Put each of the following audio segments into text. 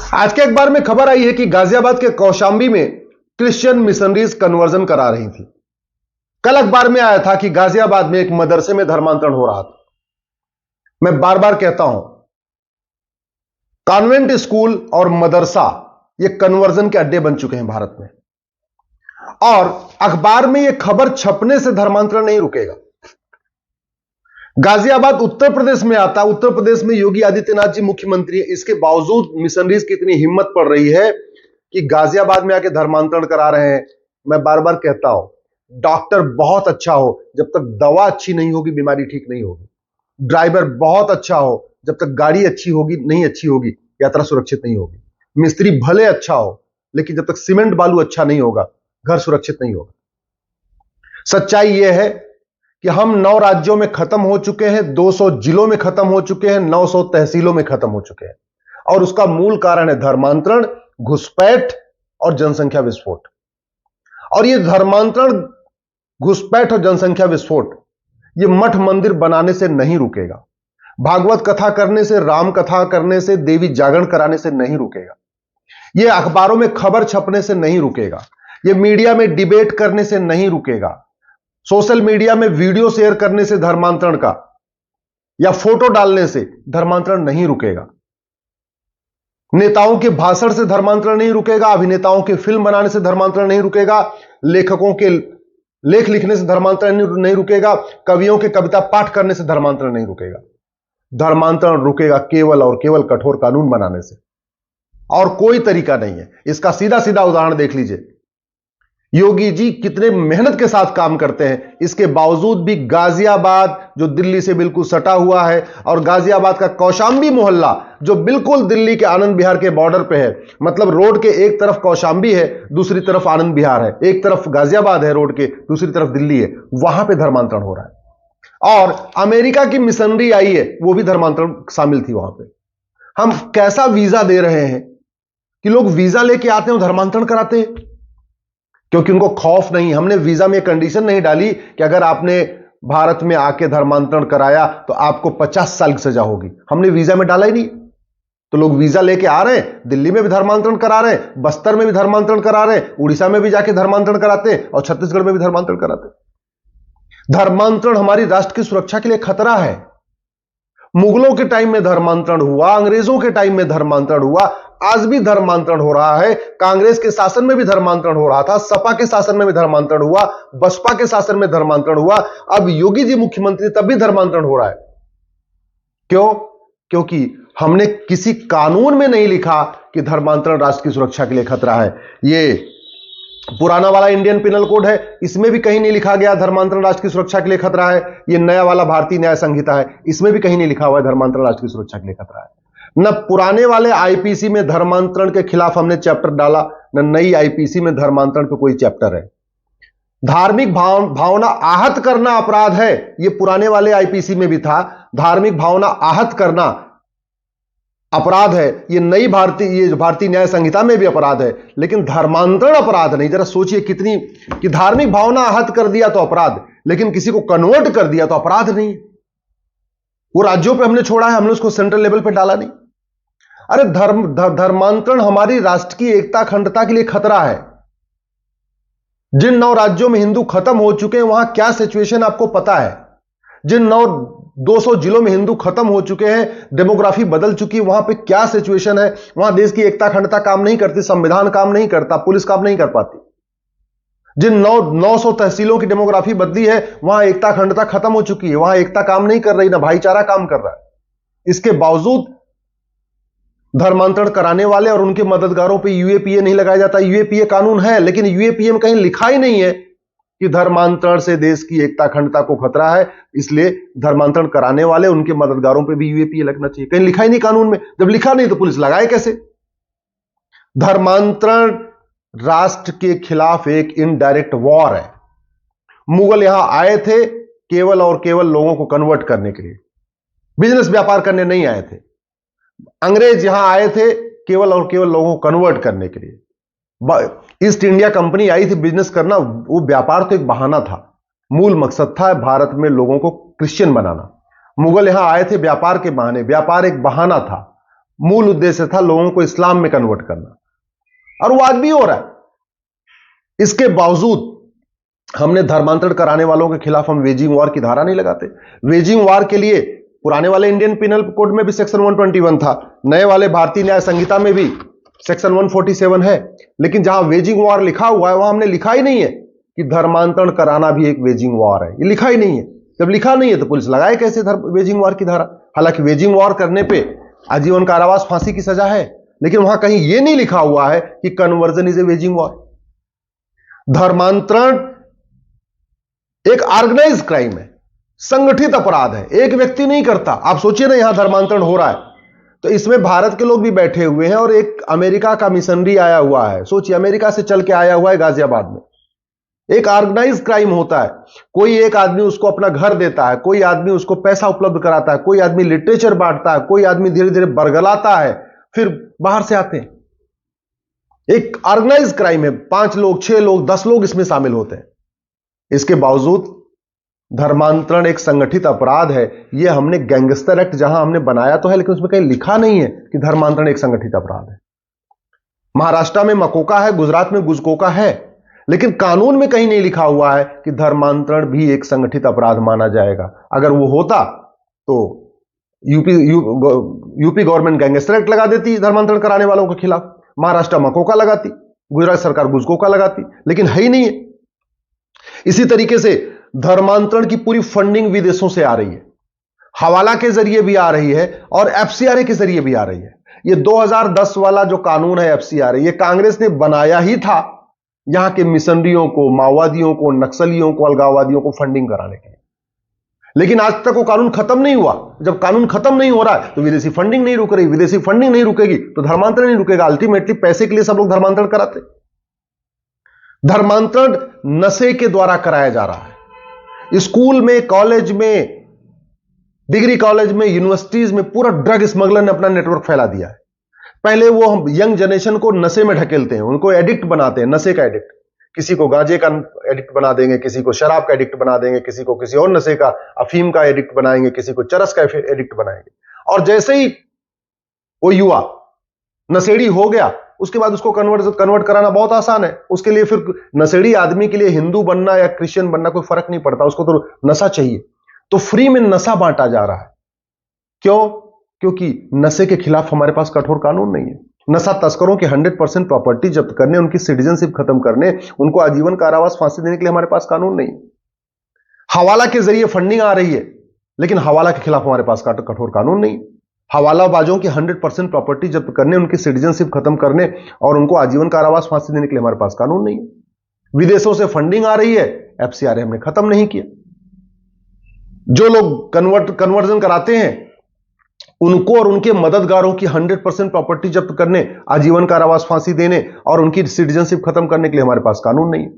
आज के अखबार में खबर आई है कि गाजियाबाद के कौशांबी में क्रिश्चियन मिशनरीज कन्वर्जन करा रही थी। कल अखबार में आया था कि गाजियाबाद में एक मदरसे में धर्मांतरण हो रहा था। मैं बार बार कहता हूं, कॉन्वेंट स्कूल और मदरसा ये कन्वर्जन के अड्डे बन चुके हैं भारत में, और अखबार में यह खबर छपने से धर्मांतरण नहीं रुकेगा। गाजियाबाद उत्तर प्रदेश में आता, उत्तर प्रदेश में योगी आदित्यनाथ जी मुख्यमंत्री हैं, इसके बावजूद मिशनरीज की इतनी हिम्मत पड़ रही है कि गाजियाबाद में आके धर्मांतरण करा रहे हैं। मैं बार बार कहता हूं, डॉक्टर बहुत अच्छा हो, जब तक दवा अच्छी नहीं होगी बीमारी ठीक नहीं होगी। ड्राइवर बहुत अच्छा हो, जब तक गाड़ी अच्छी होगी नहीं अच्छी होगी यात्रा सुरक्षित नहीं होगी। मिस्त्री भले अच्छा हो, लेकिन जब तक सीमेंट बालू अच्छा नहीं होगा घर सुरक्षित नहीं होगा। सच्चाई यह है कि हम 9 राज्यों में खत्म हो चुके हैं, 200 जिलों में खत्म हो चुके हैं, 900 तहसीलों में खत्म हो चुके हैं, और उसका मूल कारण है धर्मांतरण, घुसपैठ और जनसंख्या विस्फोट। और ये धर्मांतरण, घुसपैठ और जनसंख्या विस्फोट ये मठ मंदिर बनाने से नहीं रुकेगा, भागवत कथा करने से, राम कथा करने से, देवी जागरण कराने से नहीं रुकेगा, ये अखबारों में खबर छपने से नहीं रुकेगा, ये मीडिया में डिबेट करने से नहीं रुकेगा, सोशल मीडिया में वीडियो शेयर करने से धर्मांतरण का या फोटो डालने से धर्मांतरण नहीं रुकेगा, नेताओं के भाषण से धर्मांतरण नहीं रुकेगा, अभिनेताओं के फिल्म बनाने से धर्मांतरण नहीं रुकेगा, लेखकों के लेख लिखने से धर्मांतरण नहीं रुकेगा, कवियों के कविता पाठ करने से धर्मांतरण नहीं रुकेगा। धर्मांतरण रुकेगा केवल और केवल कठोर कानून बनाने से, और कोई तरीका नहीं है। इसका सीधा सीधा उदाहरण देख लीजिए। योगी जी कितने मेहनत के साथ काम करते हैं, इसके बावजूद भी गाजियाबाद जो दिल्ली से बिल्कुल सटा हुआ है, और गाजियाबाद का कौशांबी मोहल्ला जो बिल्कुल दिल्ली के आनंद विहार के बॉर्डर पे है, मतलब रोड के एक तरफ कौशांबी है, दूसरी तरफ आनंद विहार है, एक तरफ गाजियाबाद है रोड के, दूसरी तरफ दिल्ली है, वहां पे धर्मांतरण हो रहा है। और अमेरिका की मिशनरी आई है, वो भी धर्मांतरण शामिल थी वहां पे। हम कैसा वीजा दे रहे हैं कि लोग वीजा लेके आते हैं और धर्मांतरण कराते हैं, क्योंकि उनको खौफ नहीं। हमने वीजा में कंडीशन नहीं डाली कि अगर आपने भारत में आके धर्मांतरण कराया तो आपको 50 साल की सजा होगी, हमने वीजा में डाला ही नहीं। तो लोग वीजा लेके आ रहे हैं, दिल्ली में भी धर्मांतरण करा रहे हैं, बस्तर में भी धर्मांतरण करा रहे हैं, उड़ीसा में भी जाके धर्मांतरण कराते हैं, और छत्तीसगढ़ में भी धर्मांतरण कराते हैं। धर्मांतरण हमारी राष्ट्र की सुरक्षा के लिए खतरा है। मुगलों के टाइम में धर्मांतरण हुआ, अंग्रेजों के टाइम में धर्मांतरण हुआ, आज भी धर्मांतरण हो रहा है। कांग्रेस के शासन में भी धर्मांतरण हो रहा था, सपा के शासन में भी धर्मांतरण हुआ, बसपा के शासन में धर्मांतरण हुआ, अब योगी जी मुख्यमंत्री तब भी धर्मांतरण हो रहा है। क्यों? क्योंकि हमने किसी कानून में नहीं लिखा कि धर्मांतरण राष्ट्र की सुरक्षा के लिए खतरा है। ये पुराना वाला इंडियन पिनल कोड है, इसमें भी कहीं नहीं लिखा गया धर्मांतरण राष्ट्र की सुरक्षा के लिए खतरा है। ये नया वाला भारतीय न्याय संहिता है, इसमें भी कहीं नहीं लिखा हुआ है धर्मांतरण राष्ट्र की सुरक्षा के लिए खतरा है। न पुराने वाले आईपीसी में धर्मांतरण के खिलाफ हमने चैप्टर डाला, न नई आईपीसी में धर्मांतरण पे कोई चैप्टर है। धार्मिक भावना आहत करना अपराध है, यह पुराने वाले आईपीसी में भी था। धार्मिक भावना आहत करना अपराध है, ये नई भारतीय न्याय संहिता में भी अपराध है, लेकिन धर्मांतरण अपराध नहीं। जरा सोचिए कितनी कि धार्मिक भावना आहत कर दिया तो अपराध, लेकिन किसी को कन्वर्ट कर दिया तो अपराध नहीं। वो राज्यों पे हमने छोड़ा है, हमने उसको सेंट्रल लेवल पे डाला नहीं। अरे धर्मांतरण हमारी राष्ट्र की एकता अखंडता के लिए खतरा है। जिन 9 राज्यों में हिंदू खत्म हो चुके हैं वहां क्या सिचुएशन आपको पता है। जिन 200 जिलों में हिंदू खत्म हो चुके हैं, डेमोग्राफी बदल चुकी है, वहां पे क्या सिचुएशन है। वहां देश की एकता अखंडता काम नहीं करती, संविधान काम नहीं करता, पुलिस काम नहीं कर पाती। जिन 900 तहसीलों की डेमोग्राफी बदली है, वहां एकता अखंडता खत्म हो चुकी है, वहां एकता काम नहीं कर रही, ना भाईचारा काम कर रहा है। इसके बावजूद धर्मांतरण कराने वाले और उनके मददगारों पे यूएपीए नहीं लगाया जाता। यूएपीए कानून है, लेकिन यूएपीए में कहीं लिखा ही नहीं है कि धर्मांतरण से देश की एकता अखंडता को खतरा है, इसलिए धर्मांतरण कराने वाले उनके मददगारों पे भी यूएपीए लगना चाहिए। कहीं लिखा ही नहीं कानून में। जब लिखा नहीं तो पुलिस लगाए कैसे। धर्मांतरण राष्ट्र के खिलाफ एक इनडायरेक्ट वॉर है। मुगल यहां आए थे केवल और केवल लोगों को कन्वर्ट करने के लिए, बिजनेस व्यापार करने नहीं आए थे। अंग्रेज यहां आए थे केवल और केवल लोगों को कन्वर्ट करने के लिए। ईस्ट इंडिया कंपनी आई थी बिजनेस करना, वो व्यापार तो एक बहाना था, मूल मकसद था भारत में लोगों को क्रिश्चियन बनाना। मुगल यहां आए थे व्यापार के बहाने, व्यापार एक बहाना था। मूल उद्देश्य था लोगों को इस्लाम में कन्वर्ट करना, और वो आज भी हो रहा है। इसके बावजूद हमने धर्मांतरण कराने वालों के खिलाफ हम वेजिंग वॉर की धारा नहीं लगाते। वेजिंग वॉर के लिए पुराने वाले इंडियन पिनल कोड में भी सेक्शन 121 था, नए वाले भारतीय न्याय संहिता में भी सेक्शन 147 है, लेकिन जहां वेजिंग वॉर लिखा हुआ है वहां हमने लिखा ही नहीं है कि धर्मांतरण कराना भी एक वेजिंग वॉर है। ये लिखा ही नहीं है। जब लिखा नहीं है तो पुलिस लगाए कैसे वेजिंग वॉर की धारा? हालांकि वेजिंग वॉर करने पे आजीवन कारावास, फांसी की सजा है, लेकिन वहां कहीं यह नहीं लिखा हुआ है कि conversion is a waging war. धर्मांतरण एक ऑर्गेनाइज क्राइम है, संगठित अपराध है, एक व्यक्ति नहीं करता। आप सोचिए ना, यहां धर्मांतरण हो रहा है तो इसमें भारत के लोग भी बैठे हुए हैं और एक अमेरिका का मिशनरी आया हुआ है। सोचिए, अमेरिका से चल के आया हुआ है गाजियाबाद में। एक ऑर्गेनाइज क्राइम होता है। कोई एक आदमी उसको अपना घर देता है, कोई आदमी उसको पैसा उपलब्ध कराता है, कोई आदमी लिटरेचर बांटता है, कोई आदमी धीरे धीरे बरगलाता है, फिर बाहर से आते हैं। एक ऑर्गेनाइज क्राइम है। 5 लोग, 6 लोग, 10 लोग इसमें शामिल होते हैं। इसके बावजूद धर्मांतरण एक संगठित अपराध है। यह हमने गैंगस्टर एक्ट जहां हमने बनाया तो है, लेकिन उसमें कहीं लिखा नहीं है कि धर्मांतरण एक संगठित अपराध है। महाराष्ट्र में मकोका है, गुजरात में गुजकोका है, लेकिन कानून में कहीं नहीं लिखा हुआ है कि धर्मांतरण भी एक संगठित अपराध माना जाएगा। अगर वो होता तो यूपी गवर्नमेंट गैंगस्टर एक्ट लगा देती धर्मांतरण कराने वालों के खिलाफ, महाराष्ट्र मकोका लगाती, गुजरात सरकार गुजकोका लगाती, लेकिन है ही नहीं है। इसी तरीके से धर्मांतरण की पूरी फंडिंग विदेशों से आ रही है, हवाला के जरिए भी आ रही है और एफसीआरए के जरिए भी आ रही है। ये 2010 वाला जो कानून है एफसीआरए, ये कांग्रेस ने बनाया ही था यहां के मिशनरियों को, माओवादियों को, नक्सलियों को, अलगाववादियों को फंडिंग कराने के लिए। लेकिन आज तक वो कानून खत्म नहीं हुआ। जब कानून खत्म नहीं हो रहा है तो विदेशी फंडिंग नहीं रुक रही, विदेशी फंडिंग नहीं रुकेगी तो धर्मांतरण नहीं रुकेगा। अल्टीमेटली पैसे के लिए सब लोग धर्मांतरण कराते। धर्मांतरण नशे के द्वारा कराया जा रहा है। स्कूल में, कॉलेज में, डिग्री कॉलेज में, यूनिवर्सिटीज में पूरा ड्रग स्मगलर ने अपना नेटवर्क फैला दिया है। पहले वो हम यंग जनरेशन को नशे में ढकेलते हैं, उनको एडिक्ट बनाते हैं, नशे का एडिक्ट। किसी को गांजे का एडिक्ट बना देंगे, किसी को शराब का एडिक्ट बना देंगे, किसी को किसी और नशे का, अफीम का एडिक्ट बनाएंगे, किसी को चरस का एडिक्ट बनाएंगे। और जैसे ही वो युवा नशेड़ी हो गया, उसके बाद उसको कन्वर्ट कराना बहुत आसान है। उसके लिए फिर नशेड़ी आदमी के लिए हिंदू बनना या क्रिश्चियन बनना कोई फर्क नहीं पड़ता, उसको तो नशा चाहिए। तो फ्री में नशा बांटा जा रहा है। क्यों? क्योंकि नशे के खिलाफ हमारे पास कठोर कानून नहीं है। नशा तस्करों की 100% प्रॉपर्टी जब्त करने, उनकी सिटीजनशिप खत्म करने, उनको आजीवन कारावास, फांसी देने के लिए हमारे पास कानून नहीं है। हवाला के जरिए फंडिंग आ रही है, लेकिन हवाला के खिलाफ हमारे पास कठोर कानून नहीं है। हवालाबाजों की 100% प्रॉपर्टी जब्त करने, उनकी सिटीजनशिप खत्म करने और उनको आजीवन कारावास, फांसी देने के लिए हमारे पास कानून नहीं है। विदेशों से फंडिंग आ रही है, एफसीआरए हमने खत्म नहीं किया। जो लोग कन्वर्जन कराते हैं उनको और उनके मददगारों की 100% प्रॉपर्टी जब्त करने, आजीवन कारावास, फांसी देने और उनकी सिटीजनशिप खत्म करने के लिए हमारे पास कानून नहीं है।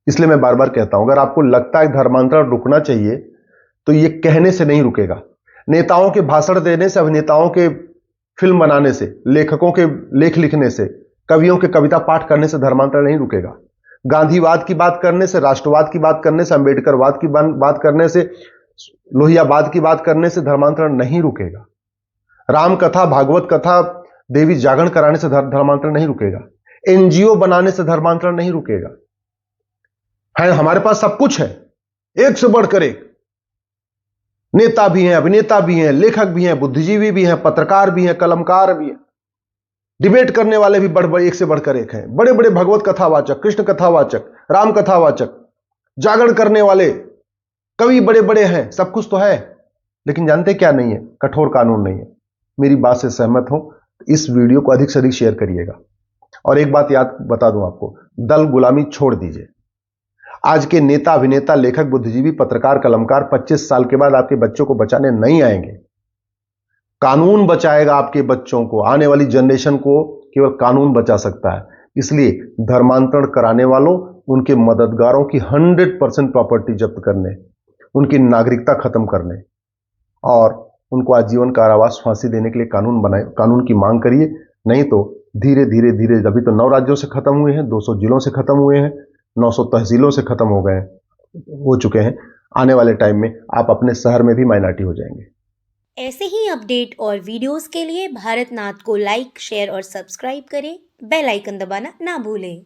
इसलिए मैं बार बार कहता हूं, अगर आपको लगता है धर्मांतरण रुकना चाहिए तो यह कहने से नहीं रुकेगा। नेताओं के भाषण देने से, अभिनेताओं के फिल्म बनाने से, लेखकों के लेख लिखने से, कवियों के कविता पाठ करने से धर्मांतरण नहीं रुकेगा। गांधीवाद की बात करने से, राष्ट्रवाद की बात करने से, अंबेडकरवाद की बात करने से, लोहियावाद की बात करने से धर्मांतरण नहीं रुकेगा। राम कथा, भागवत कथा, देवी जागरण कराने से धर्मांतरण नहीं रुकेगा। एनजीओ बनाने से धर्मांतरण नहीं रुकेगा। है, हमारे पास सब कुछ है, एक से बढ़कर एक। नेता भी हैं, अभिनेता भी हैं, लेखक भी हैं, बुद्धिजीवी भी हैं, पत्रकार भी हैं, कलमकार भी हैं, डिबेट करने वाले भी एक से बढ़कर एक हैं। बड़े बड़े भगवत कथावाचक, कृष्ण कथावाचक, राम कथावाचक, जागरण करने वाले कवि बड़े बड़े हैं। सब कुछ तो है, लेकिन जानते क्या नहीं है? कठोर कानून नहीं है। मेरी बात से सहमत हो? इस वीडियो को अधिक से अधिक शेयर करिएगा। और एक बात याद बता दूं आपको, दल गुलामी छोड़ दीजिए। आज के नेता, अभिनेता, लेखक, बुद्धिजीवी, पत्रकार, कलमकार 25 साल के बाद आपके बच्चों को बचाने नहीं आएंगे। कानून बचाएगा आपके बच्चों को, आने वाली जनरेशन को केवल कानून बचा सकता है। इसलिए धर्मांतरण कराने वालों, उनके मददगारों की 100% प्रॉपर्टी जब्त करने, उनकी नागरिकता खत्म करने और उनको आजीवन कारावास, फांसी देने के लिए कानून बनाए, कानून की मांग करिए। नहीं तो धीरे धीरे धीरे, अभी तो 9 राज्यों से खत्म हुए हैं, 200 जिलों से खत्म हुए हैं, 900 तहसीलों से खत्म हो चुके हैं। आने वाले टाइम में आप अपने शहर में भी माइनॉरिटी हो जाएंगे। ऐसे ही अपडेट और वीडियोस के लिए भारत नाथ को लाइक, शेयर और सब्सक्राइब करें। बेल आइकन दबाना ना भूलें।